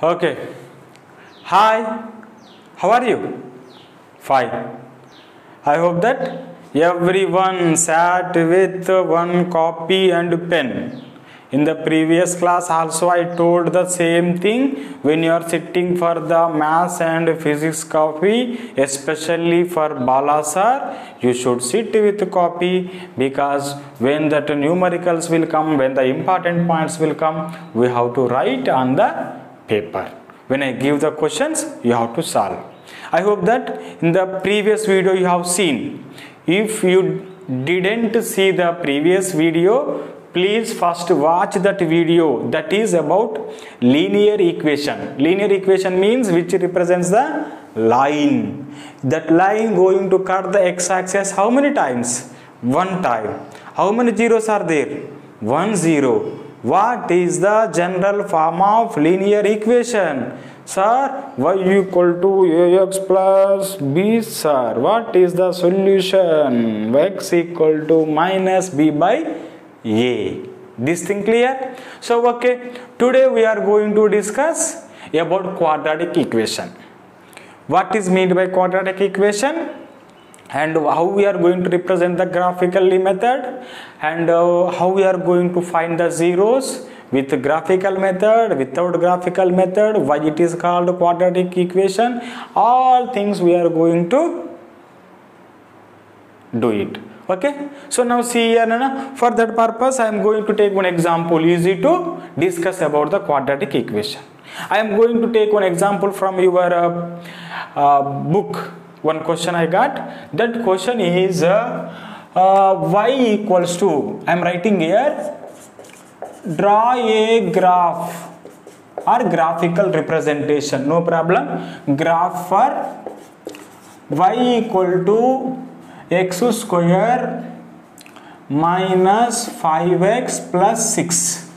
Okay. Hi. How are you? Fine. I hope that everyone sat with one copy and pen. In the previous class also I told the same thing. When you are sitting for the maths and physics copy, especially for Bala sir, you should sit with copy, because when that numericals will come, when the important points will come, we have to write on the paper. When I give the questions, you have to solve. I hope that in the previous video you have seen. If you didn't see the previous video, please first watch that video. That is about linear equation. Linear equation means which represents the line. That line going to cut the x-axis how many times? One time. How many zeros are there? 1 0. What is the general form of linear equation? Sir, y equal to ax plus b. Sir, what is the solution? X equal to minus b by a. This thing clear? So okay, today we are going to discuss about quadratic equation. What is meant by quadratic equation, and how we are going to represent the graphically method, and how we are going to find the zeros with graphical method, without graphical method, why it is called quadratic equation. All things we are going to do it. Okay, so now see here, for that purpose I am going to take one example easy to discuss about the quadratic equation. I am going to take one example from your book. One question I got. That question is y equals to, I am writing here, draw a graph or graphical representation. No problem. Graph for y equal to x square minus 5x plus 6.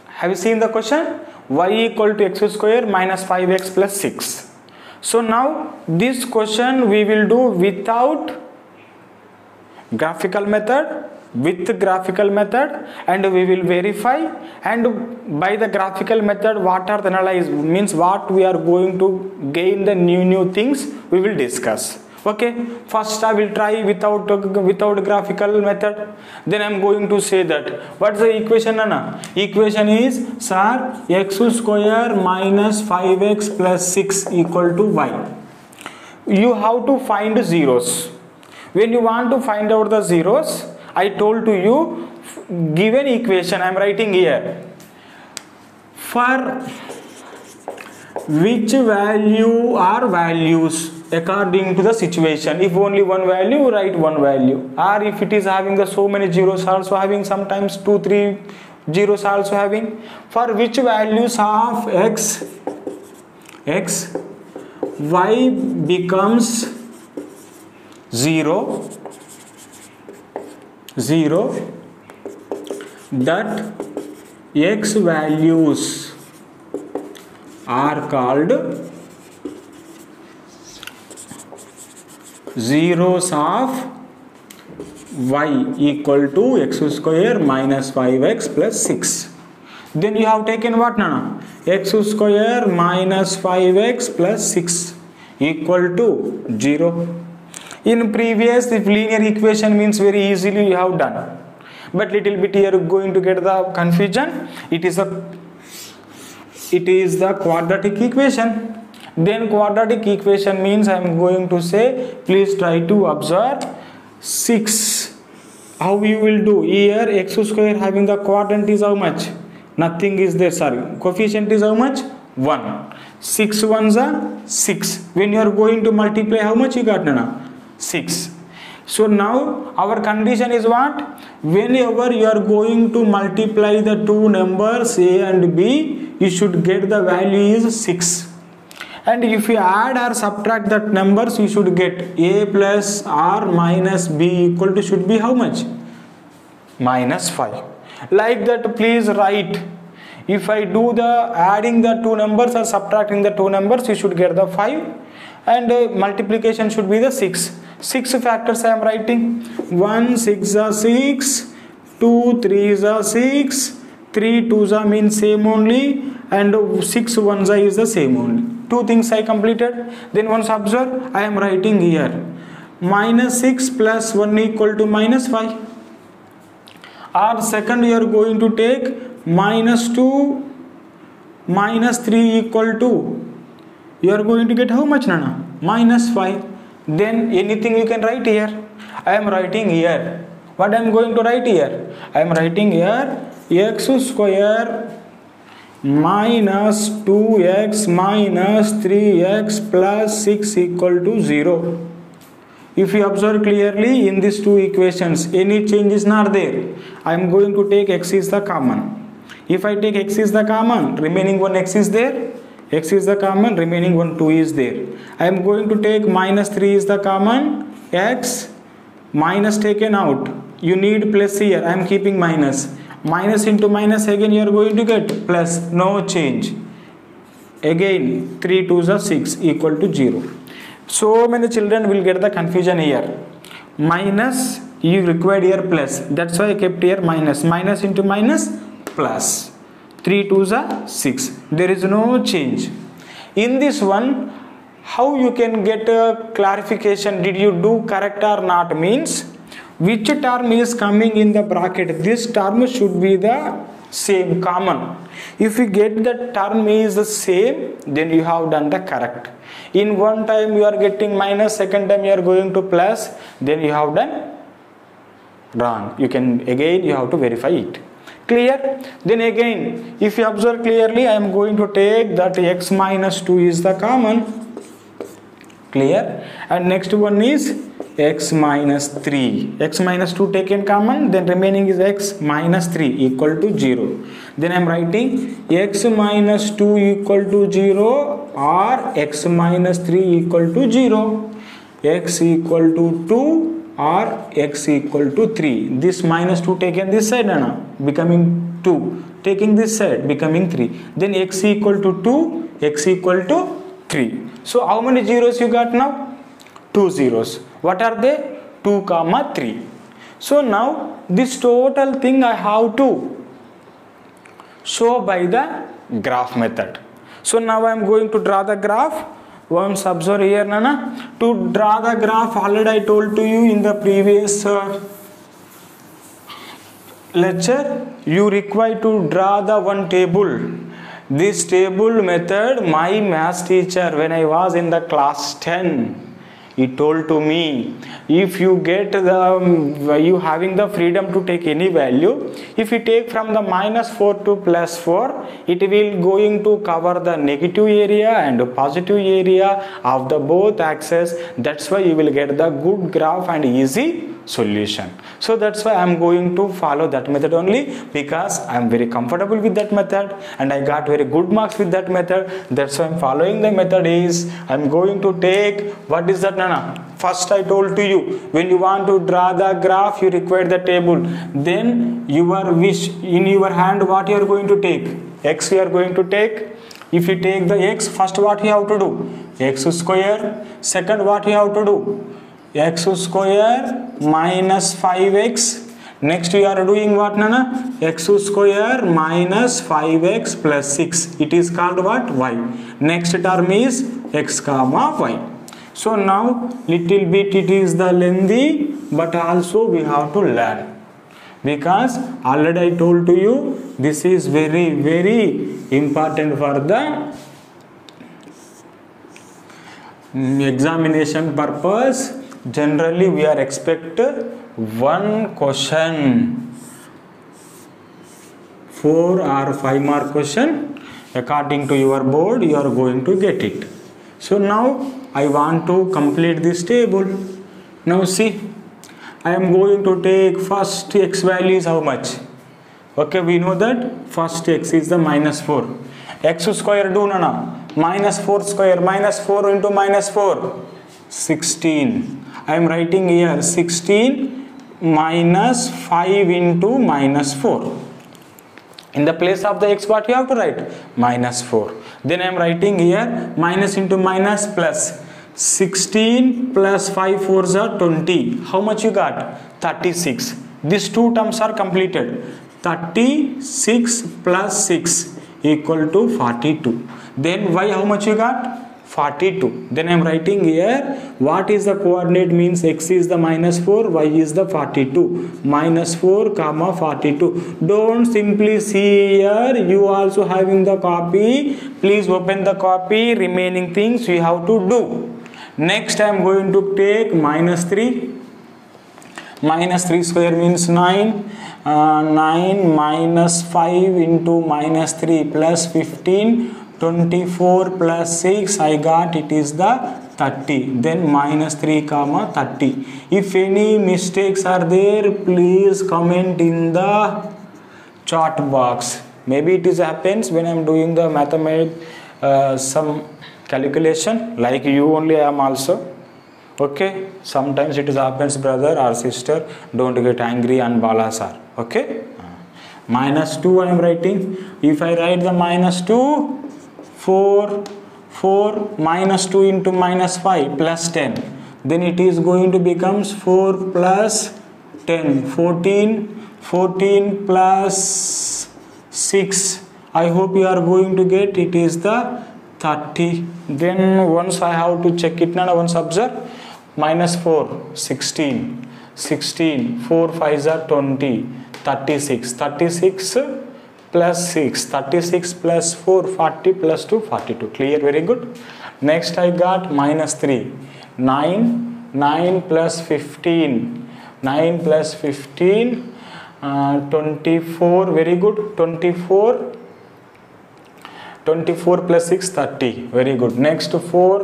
Have you seen the question? Y equal to x square minus 5x plus 6. So now this question we will do without graphical method, with graphical method, and we will verify, and by the graphical method what are the analyze means what we are going to gain the new things we will discuss. Okay, first I will try without graphical method. Then I am going to say that what is the equation, Nana? Equation is, sir, x square minus 5x plus 6 equal to y. You have to find zeros. When you want to find out the zeros, I told to you, given equation I am writing here, for which value or values according to the situation. If only one value, write one value, or if it is having the so many zeros, also having sometimes 2 3 zeros also having, for which values of x y becomes 0, that x values are called zeros of y equal to x square minus 5x plus 6. Then you have taken what, Nana? X square minus 5x plus 6 equal to 0. In previous, if linear equation means very easily you have done, but little bit here going to get the confusion. It is the quadratic equation. Then quadratic equation means I am going to say, please try to observe 6. How you will do here? X square having the quadrant is how much? Nothing is there, sorry. Coefficient is how much? 1. 6 ones are 6. When you are going to multiply, how much you got, Nana? 6. So now our condition is what? Whenever you are going to multiply the two numbers a and b, you should get the value is 6. And if you add or subtract that numbers, you should get a plus r minus b equal to should be how much? Minus 5. Like that, please write. If I do the adding the two numbers or subtracting the two numbers, you should get the 5, and multiplication should be the 6. 6 factors I am writing. 1 6 are 6, 2 3s are 6, 3 2s are means same only, and 6 1s are is the same only. Two things I completed. Then once observe, I am writing here minus 6 plus 1 equal to minus 5. Or second, you are going to take minus 2 minus 3 equal to, you are going to get how much, Nana? Minus 5. Then anything you can write here. I am writing here. What I am going to write here? I am writing here x square minus 2x minus 3x plus 6 equal to 0. If you observe clearly in these two equations, any change is not there. I am going to take x is the common. If I take x is the common, remaining one x is there. X is the common, remaining one 2 is there. I am going to take minus 3 is the common, x minus taken out. You need plus here. I am keeping minus. Minus into minus again you are going to get plus, no change. Again 3 2s are 6 equal to 0. So many children will get the confusion here. Minus, you required here plus. That's why I kept here minus. Minus into minus plus. 3 2s are 6. There is no change. In this one, how you can get a clarification, did you do correct or not, means which term is coming in the bracket, this term should be the same, common. If you get the term is the same, then you have done the correct. In one time you are getting minus, second time you are going to plus, then you have done wrong. You can again, you have to verify it. Clear? Then again, if you observe clearly, I am going to take that x minus 2 is the common. Clear? And next one is x minus 3. X minus 2 taken common, then remaining is x minus 3 equal to 0. Then I am writing x minus 2 equal to 0 or x minus 3 equal to 0. X equal to 2 or x equal to 3. This minus 2 taken this side, becoming 2. Taking this side, becoming 3. Then x equal to 2, x equal to 3. So how many zeros you got now? 2 zeros. What are they? 2, 3. So now this total thing I have to show by the graph method. So now I am going to draw the graph. Once observe here, Nana. To draw the graph, already I told to you in the previous lecture, you require to draw the one table. This table method, my maths teacher, when I was in the class 10, he told to me, if you get the, you having the freedom to take any value, if you take from the minus 4 to plus 4, it will going to cover the negative area and positive area of the both axes. That's why you will get the good graph and easy solution. So that's why I am going to follow that method only, because I am very comfortable with that method and I got very good marks with that method. That's why I am following the method is, I am going to take, what is that, Nana? First I told to you, when you want to draw the graph, you require the table. Then your wish, in your hand what you are going to take? X you are going to take. If you take the x, first what you have to do? X square. Second what you have to do? X square minus 5x. Next we are doing what, Nana? X square minus 5x plus 6. It is called what? Y. Next term is x comma y. So now little bit it is the lengthy, but also we have to learn, because already I told to you this is very important for the examination purpose. Generally we are expect one question, 4 or 5 mark question. According to your board you are going to get it. So now I want to complete this table. Now see, I am going to take first x value is how much? Okay, we know that first x is the minus 4. X square do, Nana. Minus 4 square, minus 4 into minus 4, 16. I am writing here 16 minus 5 into minus 4. In the place of the x, what you have to write? Minus 4. Then I am writing here minus into minus plus. 16 plus 5 4s are 20. How much you got? 36. These two terms are completed. 36 plus 6 equal to 42. Then y how much you got? 42. Then I am writing here what is the coordinate, means x is the -4, y is the 42. -4 comma 42. Don't simply see here, you also having the copy. Please open the copy. Remaining things we have to do. Next I am going to take -3. -3 square means 9. 9 minus 5 into -3 plus 15. 24 plus 6 I got, it is the 30. Then -3 comma 30. If any mistakes are there, please comment in the chat box. Maybe it is happens when I am doing the mathematics some calculation, like you only I am also. Okay, sometimes it is happens, brother or sister, don't get angry on Bala sir. Okay, -2 I am writing. If I write the -2, 4 minus 2 into -5 plus 10, then it is going to becomes 4 plus 10, 14 plus 6. I hope you are going to get, it is the 30. Then once I have to check it now, once observe. -4 16 4 5s are 20, 36 plus 6, 36 plus 4 40 plus 2 42. Clear? Very good. Next I got -3, 9 plus 15, 24. Very good. 24 plus 6 30. Very good. Next 4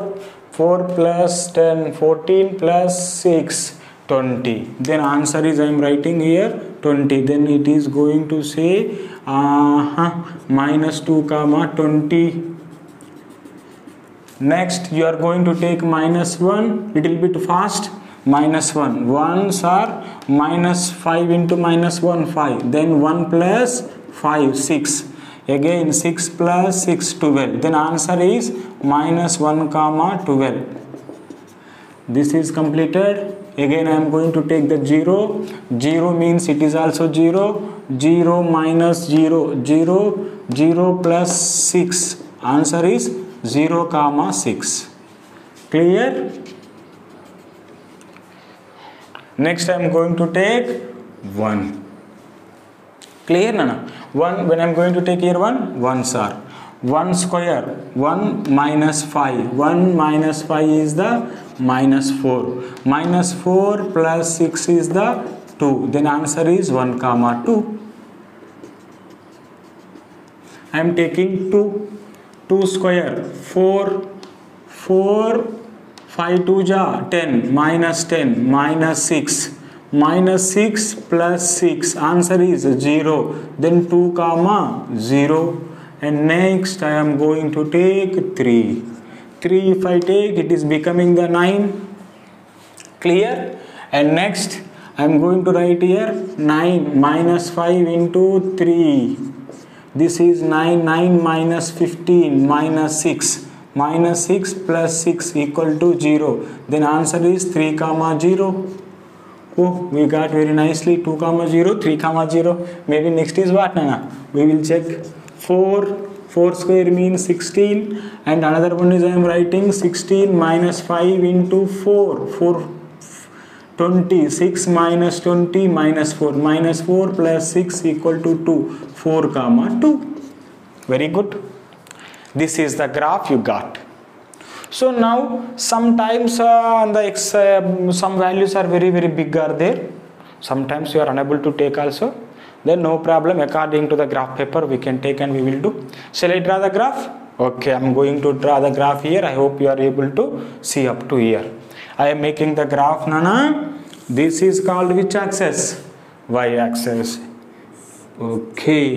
plus 10 14 plus 6 20. Then answer is I am writing here 20. Then it is going to say -2 comma 20. Next you are going to take -1, little bit fast. -1 ones are -5 into -1 5. Then 1 plus 5 6. Again 6 plus 6 12. Then answer is -1 comma 12. This is completed. Again I am going to take the 0. 0 means it is also 0. 0 minus 0 0 plus 6. Answer is 0 comma 6. Clear? Next I am going to take 1. Clear Nana? 1, when I am going to take here 1, 1s are 1 square, 1 minus 5. 1 minus 5 is the -4. -4 plus 6 is the 2. Then answer is 1 comma 2. I am taking 2. 2 square, 4 5 2 ja 10, minus 10 minus 6. -6 plus 6, answer is 0. Then 2 comma 0. And next I am going to take 3. 3 if I take, it is becoming the 9. Clear? And next I am going to write here 9 minus 5 into 3. This is 9. 9 minus 15 minus 6. -6 plus 6 equal to 0. Then answer is 3 comma 0. Oh, we got very nicely 2 comma 0, 3 comma 0. Maybe next is what, Nana? We will check. 4 square means 16, and another one is I am writing 16 minus 5 into 4 20. 6 minus 20 minus 4. -4 plus 6 equal to 2. 4 comma 2. Very good. This is the graph you got. So now sometimes on the x some values are very big are there. Sometimes you are unable to take also. Then no problem, according to the graph paper we can take and we will do. Shall I draw the graph? Okay, I am going to draw the graph here. I hope you are able to see up to here. I am making the graph, Nana. This is called which axis? Y axis. Okay,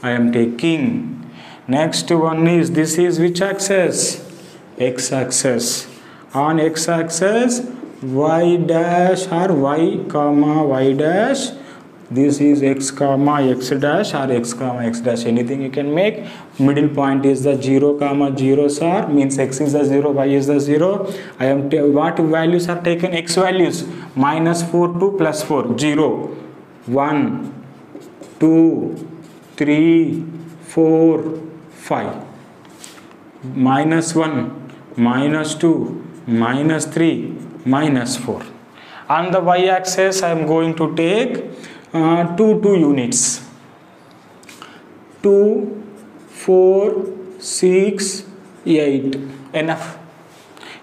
I am taking. Next one is, this is which axis? X axis. On x axis y dash or y comma y dash. This is x comma x dash or x comma x dash, anything you can make. Middle point is the 0 comma 0s are, means x is the 0, y is the 0. I am what values are taken? X values minus 4 to plus 4, 0, 1, 2, 3, 4, 5, minus 1, minus 2, minus 3, minus 4. On the y-axis, I am going to take 2 units. 2, 4, 6, 8. Enough.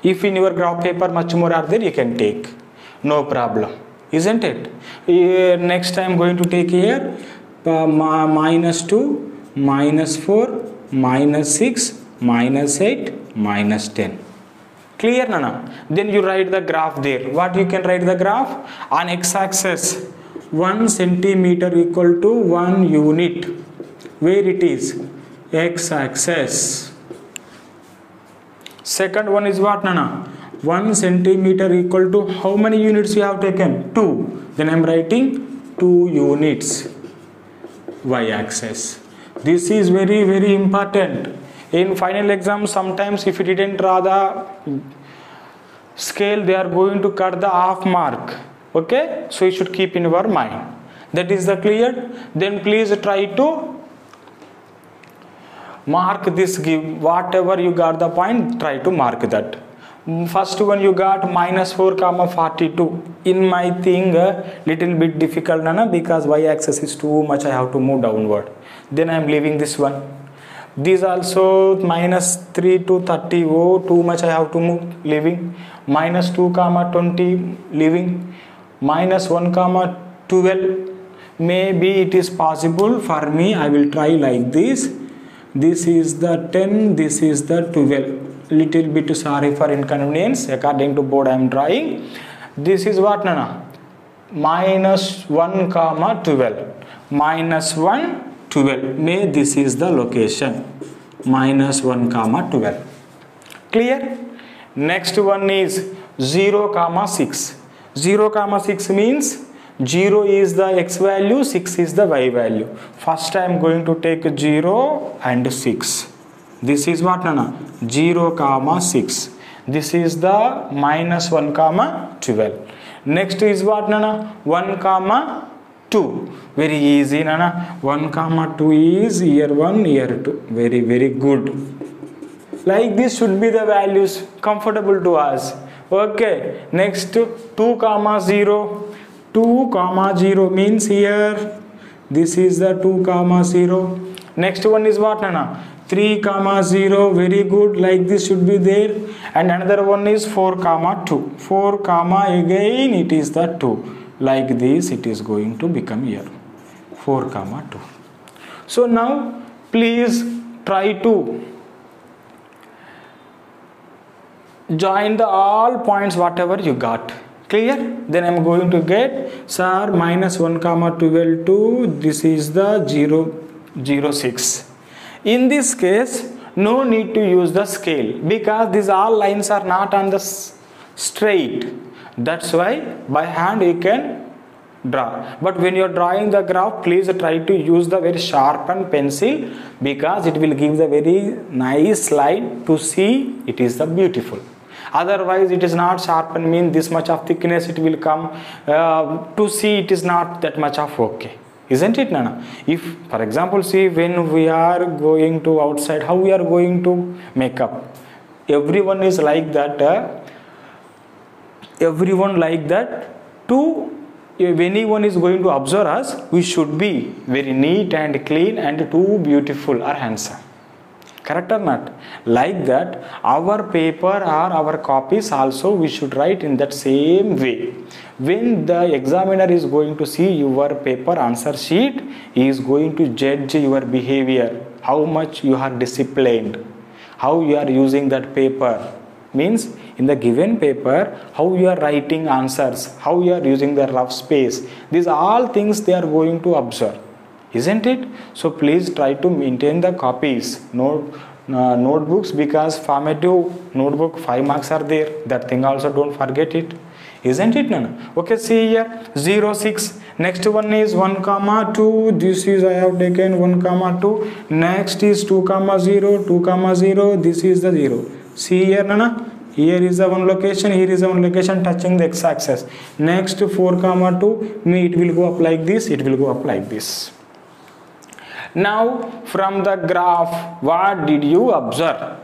If in your graph paper much more are there, you can take. No problem. Isn't it? Next I am going to take here minus 2, minus 4, minus 6, minus 8, minus 10. Clear, Nana? Then you write the graph there. What you can write the graph? On x-axis, 1 centimeter equal to 1 unit. Where it is? X-axis. Second one is what, Nana? 1 centimeter equal to how many units you have taken? 2. Then I am writing 2 units. Y-axis. This is very, very important. In final exam, sometimes if you didn't draw the scale, they are going to cut the half mark. Okay? So you should keep in your mind. That is the clear. Then please try to mark this, give whatever you got the point, try to mark that. First one you got minus 4 comma 42. In my thing little bit difficult, Nana, because y-axis is too much, I have to move downward. Then I am leaving this one. These also minus 3 to 30, oh too much I have to move, leaving. Minus 2 comma 20, leaving. Minus 1 comma 12. Maybe it is possible for me, I will try like this. This is the 10, this is the 12. Little bit sorry for inconvenience, according to board I am drawing. This is what, Nana? Minus 1 comma 12. Minus 1, 12. May this is the location. Minus 1 comma 12. Clear? Next one is 0 comma 6. 0 comma 6 means 0 is the x value, 6 is the y value. First I am going to take 0 and 6. This is what, Nana? 0 comma 6. This is the minus 1 comma 12. Next is what, Nana? 1 comma 2. Very easy, Nana. 1 comma 2 is year 1, year 2. Very, very good. Like this should be the values comfortable to us. Okay. Next 2 comma 0. 2 comma 0 means here. This is the 2 comma 0. Next one is what, Nana? 3 comma 0. Very good. Like this should be there. And another one is 4 comma 2. 4 comma again it is the 2. Like this it is going to become here. 4 comma 2. So now please try to join the all points whatever you got. Clear? Then I am going to get, sir, minus 1 comma 12 to this is the 0, 6. In this case, no need to use the scale because these all lines are not on the straight. That's why by hand you can draw. But when you are drawing the graph, please try to use the very sharpened pencil because it will give the very nice line to see. It is the beautiful. Otherwise it is not sharpened, mean this much of thickness it will come to see it is not that much of okay. Isn't it, Nana? If for example see when we are going to outside, how we are going to make up? Everyone is like that. Everyone like that. To if anyone is going to observe us, we should be very neat and clean and too beautiful or handsome. Correct or not? Like that, our paper or our copies also we should write in that same way. When the examiner is going to see your paper answer sheet, he is going to judge your behavior, how much you are disciplined, how you are using that paper. Means in the given paper, how you are writing answers, how you are using the rough space. These all things they are going to observe. Isn't it? So please try to maintain the copies, notebooks, because formative notebook 5 marks are there. That thing also don't forget it. Isn't it, Nana? Okay, see here 0, 6. Next one is 1 comma 2. This is I have taken 1 comma 2. Next is 2 comma 0, 2 comma 0. This is the 0. See here, Nana. here is the one location, here is the one location touching the x-axis. Next 4,2, it will go up like this, it will go up like this. Now from the graph, what did you observe?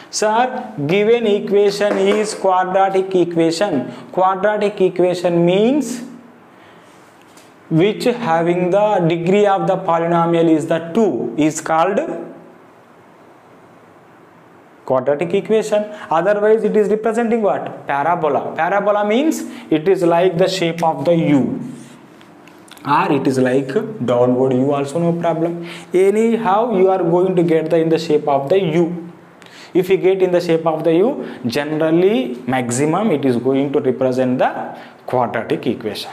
Sir, given equation is quadratic equation. Quadratic equation means which having the degree of the polynomial is the 2 is called quadratic equation. Otherwise it is representing what? Parabola. Parabola means it is like the shape of the U, or it is like downward U also, no problem. Anyhow you are going to get the in the shape of the U. If you get in the shape of the U, generally maximum it is going to represent the quadratic equation.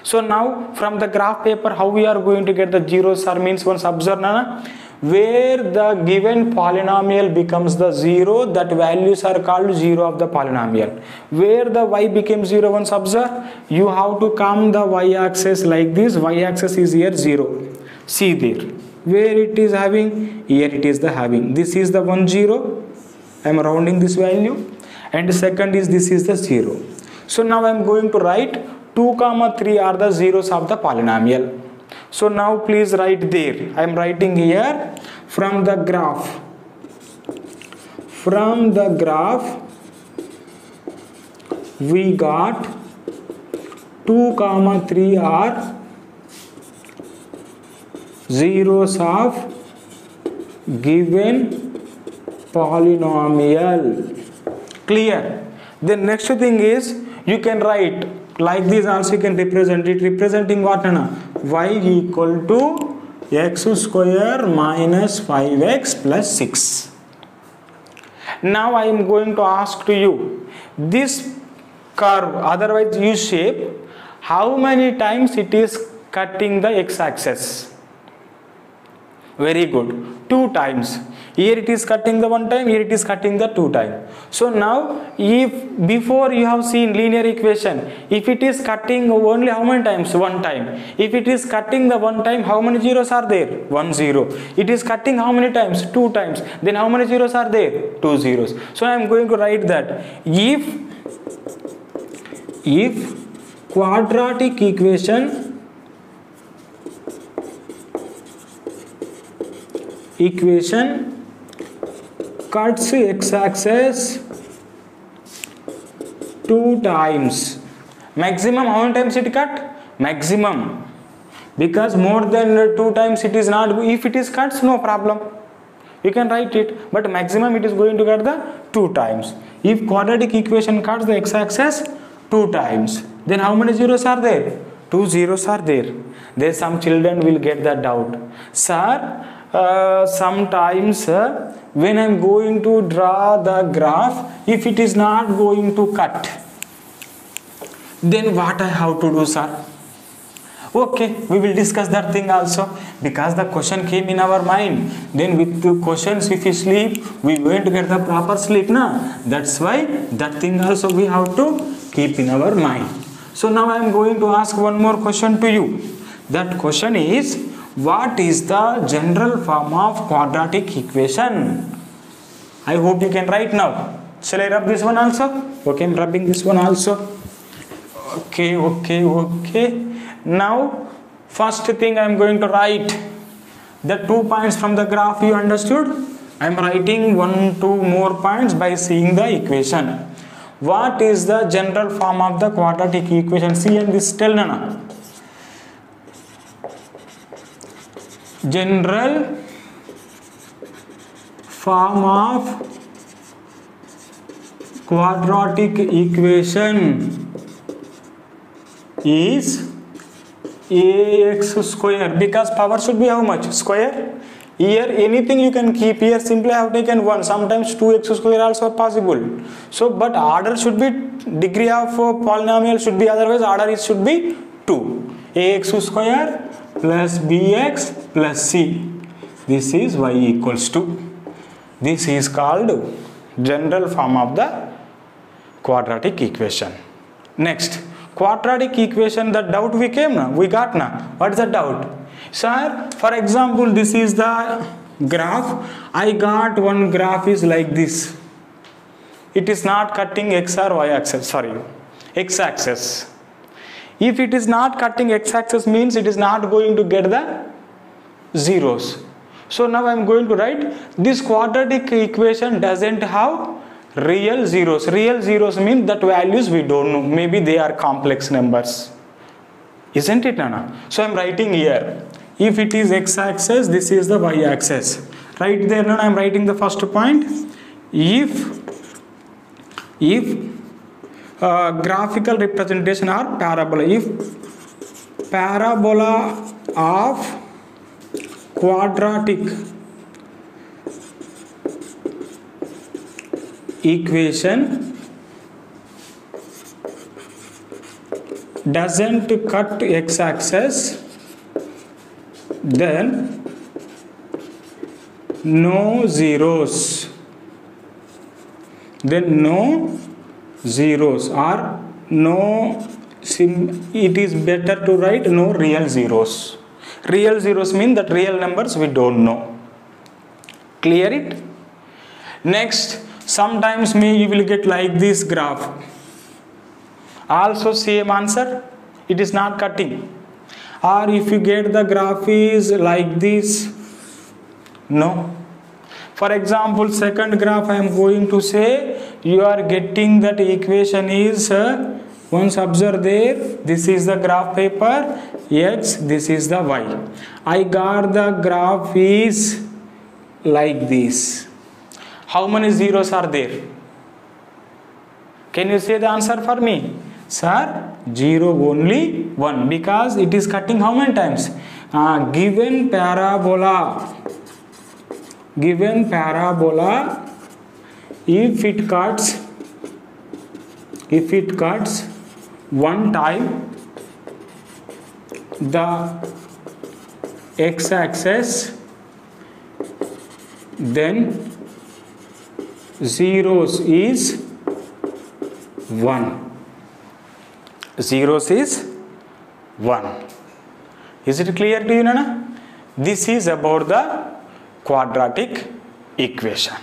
So now from the graph paper, how we are going to get the zeros or means once observe na, where the given polynomial becomes the 0, that values are called 0 of the polynomial. Where the y becomes 0 once observe, you have to come the y-axis like this. Y-axis is here 0. See there. Where it is having? Here it is the having. This is the 1 0. I am rounding this value. And second is this is the 0. So now I am going to write 2, 3 are the zeros of the polynomial. So now please write there. I am writing here from the graph. From the graph we got 2, 3 are zeros of given polynomial. Clear? The next thing is you can write like this also, you can represent it, representing what na? Y equal to x square minus 5x plus 6. Now I am going to ask to you, this curve, otherwise U shape, how many times it is cutting the x-axis? Very good, 2 times. Here it is cutting the 1 time, here it is cutting the 2 time. So now if before you have seen linear equation, if it is cutting only how many times? 1 time. If it is cutting the 1 time, how many zeros are there? 1 0. It is cutting how many times? 2 times. Then how many zeros are there? 2 zeros. So I am going to write that if quadratic equation cuts x-axis 2 times. Maximum how many times it cut? Maximum. Because more than 2 times it is not. If it is cuts, no problem. You can write it. But maximum it is going to cut the 2 times. If quadratic equation cuts the x-axis 2 times, then how many zeros are there? 2 zeros are there. There some children will get that doubt. Sir, sometimes when I am going to draw the graph, if it is not going to cut, then what I have to do, sir? Okay, we will discuss that thing also, because the question came in our mind. Then with the questions, if you sleep, we going to get the proper sleep, na? That's why that thing also we have to keep in our mind. So now I am going to ask one more question to you. That question is, what is the general form of quadratic equation? I hope you can write now. Shall I rub this one also? Okay, I am rubbing this one also. Okay. Now, first thing I am going to write the 2 points from the graph. You understood? I am writing 1, 2 more points by seeing the equation. What is the general form of the quadratic equation? See and this tell Nana. General form of quadratic equation is ax square, because power should be how much? Square. Here anything you can keep. Here simply I have taken 1. Sometimes 2x square also possible. So but order should be, degree of polynomial should be, otherwise order should be 2. Ax square plus bx plus c. This is y equals to. This is called general form of the quadratic equation. Next, quadratic equation, the doubt we got na. What is the doubt? Sir, for example, this is the graph. I got one graph is like this. it is not cutting x or y axis, sorry, x axis. If it is not cutting x axis means it is not going to get the zeros. So now I am going to write this quadratic equation doesn't have real zeros. Real zeros mean that values we don't know, maybe they are complex numbers, isn't it, Nana? So I am writing here, if it is x axis, this is the y axis. Right there, Nana, I am writing the first point. If graphical representation or parabola, if parabola of quadratic equation doesn't cut x axis, then no zeros, or no it is better to write no real zeros. Real zeros mean that real numbers we don't know. Clear it? Next, sometimes you will get like this graph, also same answer, it is not cutting. Or if you get the graph is like this, no. For example, second graph I am going to say, you are getting that equation is, once observe there, this is the graph paper, x, this is the y. I got the graph is like this. How many zeros are there? Can you say the answer for me? Sir, 0 only 1, because it is cutting how many times? Given parabola, if it cuts one time the x-axis, then zeros is 1. Zeros is 1. Is it clear to you, Nana? This is about the quadratic equation.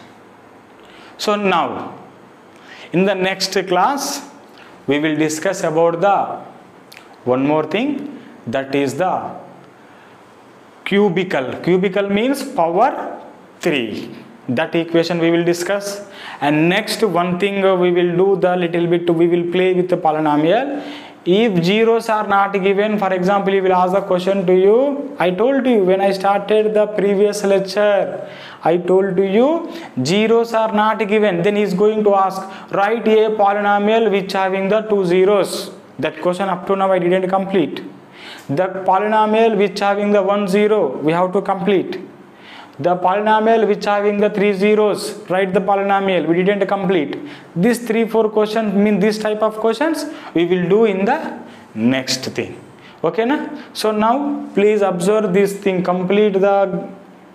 So now, in the next class, we will discuss about the one more thing, that is the cubical. Cubical means power 3. That equation we will discuss. And next one thing we will do the little bit, we will play with the polynomial. If zeros are not given, for example, he will ask the question to you. I told you when I started the previous lecture, I told to you zeros are not given, then he is going to ask, write a polynomial which having the 2 zeros. That question up to now I didn't complete. The polynomial which having the 1 0, we have to complete. The polynomial which having the 3 zeros, write the polynomial, we didn't complete. These 3-4 questions mean this type of questions we will do in the next thing. Okay, na? So now please observe this thing, complete the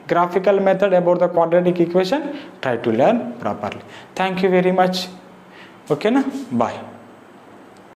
graphical method about the quadratic equation, try to learn properly. Thank you very much. Okay, na? Bye.